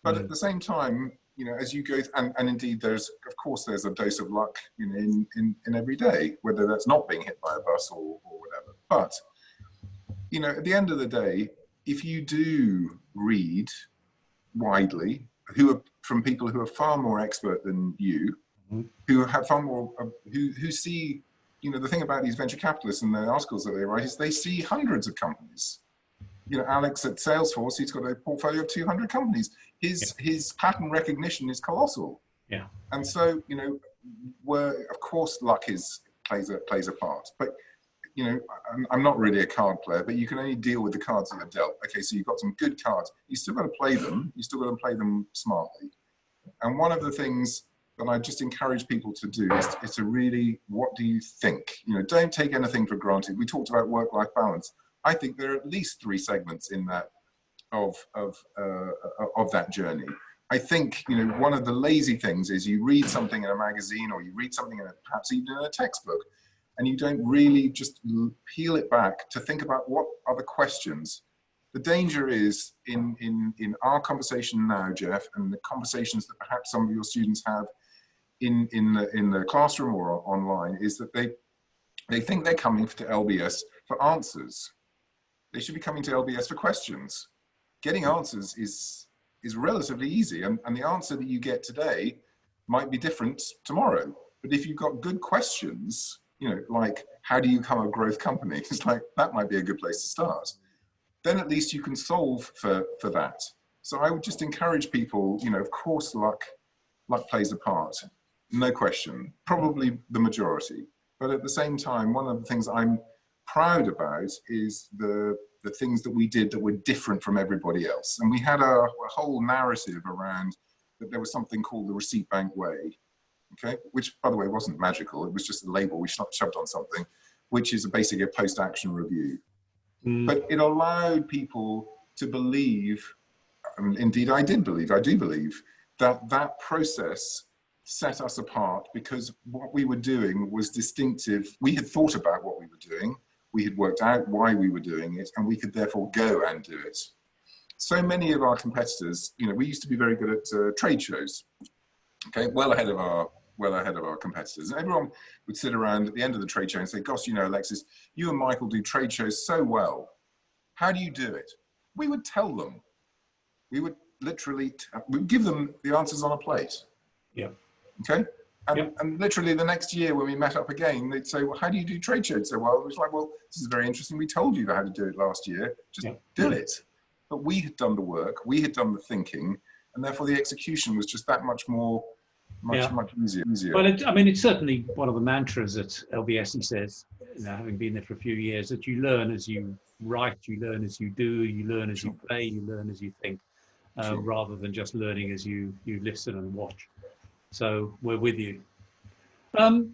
But at the same time, you know, as you go, and indeed there's a dose of luck, you know, in every day, whether that's not being hit by a bus or whatever. But, you know, at the end of the day, if you do read widely, from people who are far more expert than you, who have far more, who see, you know, the thing about these venture capitalists and the articles that they write is they see hundreds of companies. You know, Alex at Salesforce, he's got a portfolio of 200 companies. His pattern recognition is colossal. Yeah. And so, you know, of course luck plays a part. But you know, I'm not really a card player, but you can only deal with the cards that you're dealt. Okay, so you've got some good cards. You still got to play them. You still got to play them smartly. And one of the things that I just encourage people to do is to really, what do you think? You know, don't take anything for granted. We talked about work-life balance. I think there are at least 3 segments in that of that journey. I think, you know, one of the lazy things is you read something in a magazine or you read something in perhaps even in a textbook, and you don't really just peel it back to think about what are the questions. The danger is in our conversation now, Jeff, and the conversations that perhaps some of your students have in the classroom or online, is that they think they're coming to LBS for answers. They should be coming to LBS for questions. Getting answers is relatively easy, and the answer that you get today might be different tomorrow. But if you've got good questions, you know, like how do you become a growth company? It's like, that might be a good place to start. Then at least you can solve for that. So I would just encourage people, you know, of course, luck plays a part, no question, probably the majority. But at the same time, one of the things I'm proud about is the things that we did that were different from everybody else. And we had a whole narrative around that there was something called the receipt bank way, okay? Which, by the way, wasn't magical. It was just a label we shoved on something, which is basically a post-action review. But it allowed people to believe, and indeed I do believe, that that process set us apart because what we were doing was distinctive. We had thought about what we were doing, we had worked out why we were doing it, and we could therefore go and do it. So many of our competitors, you know, we used to be very good at trade shows, okay, well ahead of our competitors. And everyone would sit around at the end of the trade show and say, gosh, you know, Alexis, you and Michael do trade shows so well. How do you do it? We would tell them. We would literally, we'd give them the answers on a plate. Yeah. Okay? And literally the next year when we met up again, they'd say, well, how do you do trade shows so well? It was like, well, this is very interesting. We told you how to do it last year. Just do it. But we had done the work. We had done the thinking. And therefore the execution was just that much more, much easier. Well, I mean, it's certainly one of the mantras at LBS, he says, you know, having been there for a few years, that you learn as you write, you learn as you do, you learn as you play, you learn as you think, rather than just learning as you listen and watch. So we're with you. I've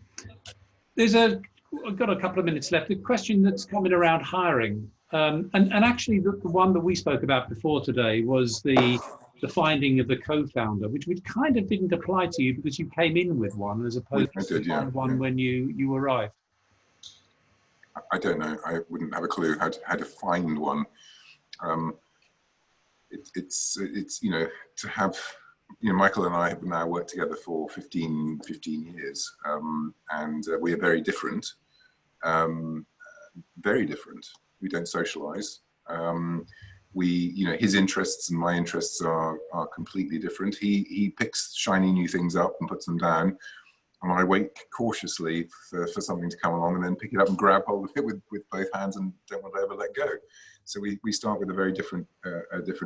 got a couple of minutes left. The question that's coming around hiring, and actually the one that we spoke about before today was the finding of the co-founder, which kind of didn't apply to you because you came in with one as opposed to find one when you arrived. I don't know. I wouldn't have a clue how to find one. It's you know, to have, you know, Michael and I have now worked together for 15 years, and we are very different. Very different. We don't socialize. You know, his interests and my interests are completely different. He picks shiny new things up and puts them down, and I wait cautiously for something to come along and then pick it up and grab hold of it with both hands and don't want to ever let go. So we start with a very different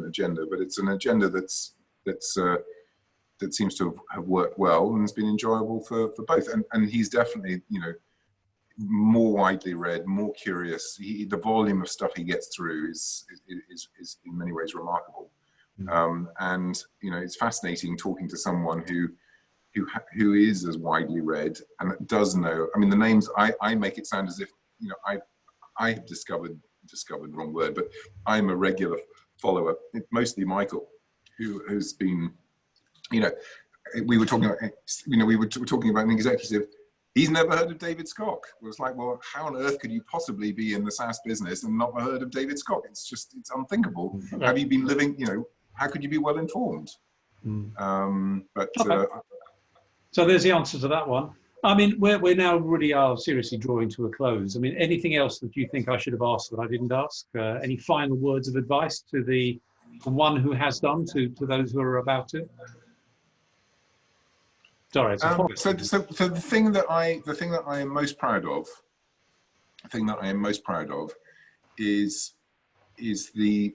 agenda, but it's an agenda that seems to have worked well and has been enjoyable for both. And he's definitely, you know, more widely read, more curious. The volume of stuff he gets through is in many ways remarkable. And you know, it's fascinating talking to someone who is as widely read and does know. I mean, the names I make it sound as if, you know, I have discovered wrong word, but I'm a regular follower. Mostly Michael, who's been, you know, we were talking about an executive. He's never heard of David Scott. It was like, well, how on earth could you possibly be in the SaaS business and not have heard of David Scott? It's unthinkable. Okay. Have you been living, you know, how could you be well informed? So there's the answer to that one. I mean, we're now really are seriously drawing to a close. I mean, anything else that you think I should have asked that I didn't ask? Any final words of advice to the one who has done, to those who are about to? Sorry. So the thing that I am most proud of, is the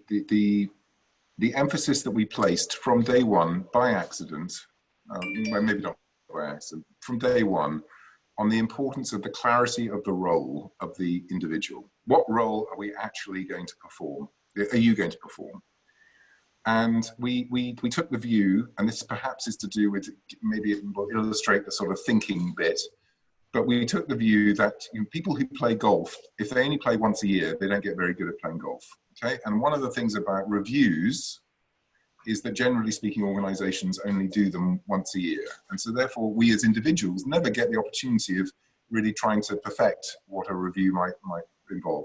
emphasis that we placed from day one by accident, well, maybe not by accident, from day one, on the importance of the clarity of the role of the individual. What role are we actually going to perform? Are you going to perform? And we took the view, and this perhaps is to do with, maybe it will illustrate the sort of thinking bit, but we took the view that people who play golf, if they only play once a year, they don't get very good at playing golf, okay? And one of the things about reviews is that generally speaking, organizations only do them once a year. And so therefore, we as individuals never get the opportunity of really trying to perfect what a review might involve.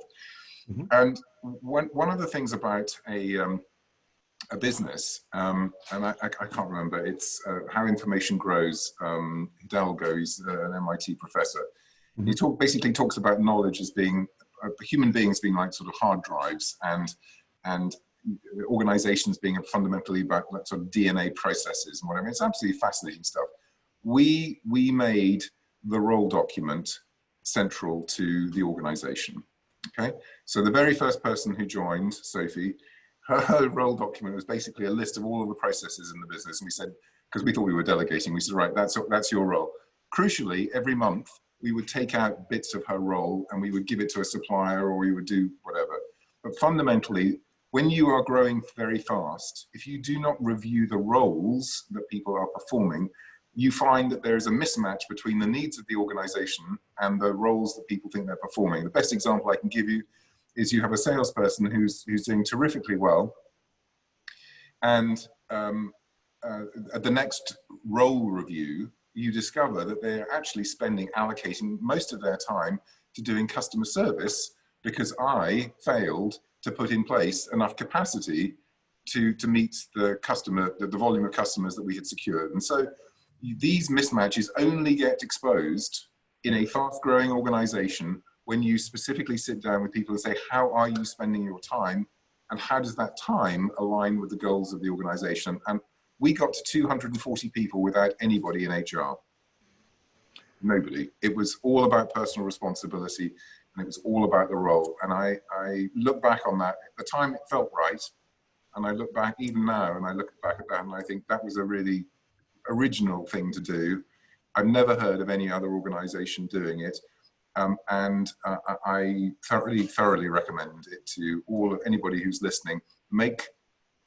Mm-hmm. And one of the things about a business, and I can't remember, it's How Information Grows. Hidalgo, he's an MIT professor. Mm-hmm. He basically talks about knowledge as being, human beings being like sort of hard drives, and organizations being fundamentally about sort of DNA processes and whatever. It's absolutely fascinating stuff. We made the role document central to the organization. Okay, so the very first person who joined, Sophie, her role document was basically a list of all of the processes in the business. And we said, because we thought we were delegating, we said, right, that's your role. Crucially, every month we would take out bits of her role and we would give it to a supplier, or we would do whatever. But fundamentally, when you are growing very fast, if you do not review the roles that people are performing, you find that there is a mismatch between the needs of the organization and the roles that people think they're performing. The best example I can give you is you have a salesperson who's doing terrifically well, and at the next role review, you discover that they're actually allocating most of their time to doing customer service, because I failed to put in place enough capacity to meet the volume of customers that we had secured. And so these mismatches only get exposed in a fast-growing organization when you specifically sit down with people and say, how are you spending your time, and how does that time align with the goals of the organization? And we got to 240 people without anybody in HR. Nobody. It was all about personal responsibility, and it was all about the role. And I look back on that. At the time, it felt right. And I look back even now, and I look back at that, and I think that was a really original thing to do. I've never heard of any other organization doing it. I thoroughly recommend it to anybody who's listening. Make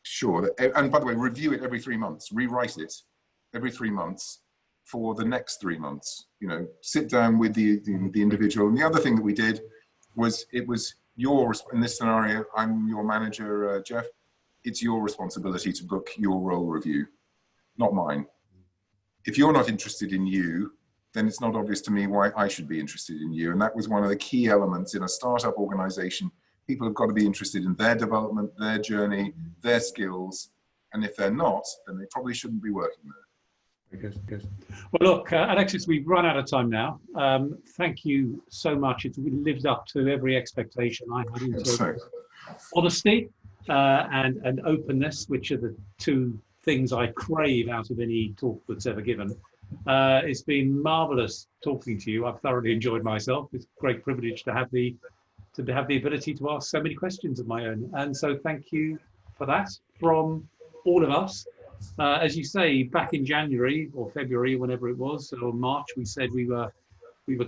sure that, and by the way, review it every 3 months, rewrite it every 3 months for the next 3 months. You know, sit down with the individual. And the other thing that we did was, it was in this scenario, I'm your manager, Jeff, it's your responsibility to book your role review, not mine. If you're not interested in you, then it's not obvious to me why I should be interested in you. And that was one of the key elements in a startup organization. People have got to be interested in their development, their journey, their skills. And if they're not, then they probably shouldn't be working there. Very good, good. Well, look, Alexis, we've run out of time now. Thank you so much. It's lived up to every expectation I had in terms of honesty and openness, which are the two things I crave out of any talk that's ever given. It's been marvelous talking to you. I've thoroughly enjoyed myself. It's a great privilege to have the ability to ask so many questions of my own. And so thank you for that from all of us. As you say, back in January or February, whenever it was, or March, we said we were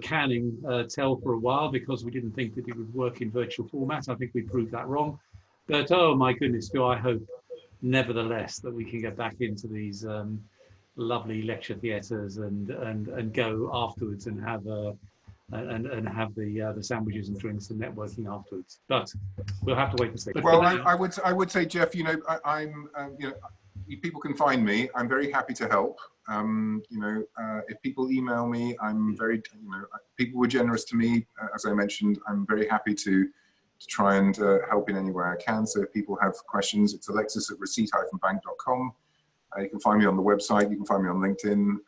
canning Tell for a while because we didn't think that it would work in virtual format. I think we proved that wrong. But oh my goodness, do I hope, nevertheless, that we can get back into these lovely lecture theatres and go afterwards and have the sandwiches and drinks and networking afterwards. But we'll have to wait and see. But well, I would say, Jeff, you know, I'm you know, people can find me. I'm very happy to help. You know, if people email me, I'm very, you know, people were generous to me, as I mentioned. I'm very happy to try and help in any way I can. So if people have questions, it's alexis@receipt-bank.com. You can find me on the website. You can find me on LinkedIn.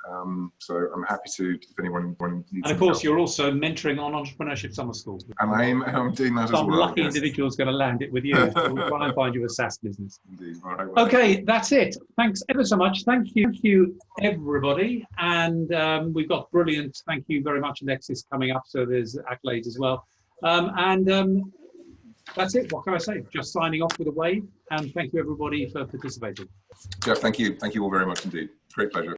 So I'm happy to, if anyone needs. And of course, you're also mentoring on Entrepreneurship Summer School. And I'm doing that as well. Some lucky individual's going to land it with you. So we'll try and find you a SaaS business. Indeed. All right, well. Okay, that's it. Thanks ever so much. Thank you, everybody. And we've got brilliant. Thank you very much, Alexis, coming up. So there's accolades as well. That's it. What can I say? Just signing off with a wave. And thank you, everybody, for participating. Jeff, thank you. Thank you all very much indeed. Great pleasure.